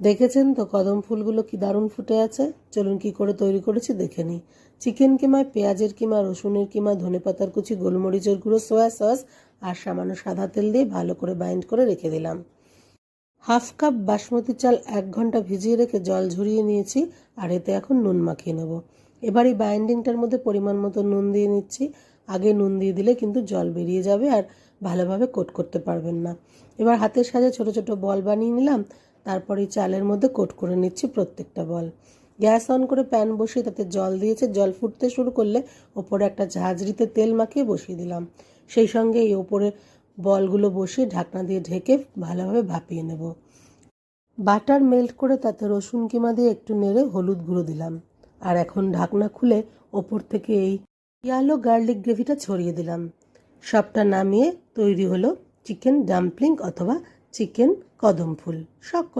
দেখেছেন তো কদম ফুলগুলো কি দারুণ ফুটে আছে। চলুন কি করে তৈরি করেছি দেখে নিই। চিকেন কিমায় পেঁয়াজের কিমা, রসুনের কিমা, ধনেপাতার কুচি, গোলমরিচের গুঁড়ো, সোয়া সস আর সামান্য সাদা তেল দিয়ে ভালো করে বাইন্ড করে রেখে দিলাম। হাফ কাপ বাসমতি চাল 1 ঘন্টা ভিজিয়ে রেখে জল ঝরিয়ে নিয়েছি, আর এতে এখন নুন মাখিয়ে নেব। এবার এই বাইন্ডিংটার মধ্যে পরিমাণ মতো নুন দিয়ে নিচ্ছি। আগে নুন দিয়ে দিলে কিন্তু জল বেরিয়ে যাবে আর ভালোভাবে কোট করতে পারবেন না। এবার হাতের সাহায্যে ছোট ছোট বল বানিয়ে নিলাম। তারপর এই চালের মধ্যে কোট করে নিচ্ছি প্রত্যেকটা বল। গ্যাস অন করে প্যান বসিয়ে তাতে জল দিয়েছে। জল ফুটতে শুরু করলে ওপরে একটা ঝাঁঝরিতে তেল মাখিয়ে বসিয়ে দিলাম। সেই সঙ্গে এই ওপরে বলগুলো বসিয়ে ঢাকনা দিয়ে ঢেকে ভালোভাবে ভাপিয়ে নেব। বাটার মেল্ট করে তাতে রসুন কিমা দিয়ে একটু নেড়ে হলুদ গুঁড়ো দিলাম। আর এখন ঢাকনা খুলে ওপর থেকে এই ইয়ালো গার্লিক গ্রেভিটা ছড়িয়ে দিলাম। সবটা নামিয়ে তৈরি হলো চিকেন ডাম্পলিং অথবা চিকেন কদম ফুল। সকলে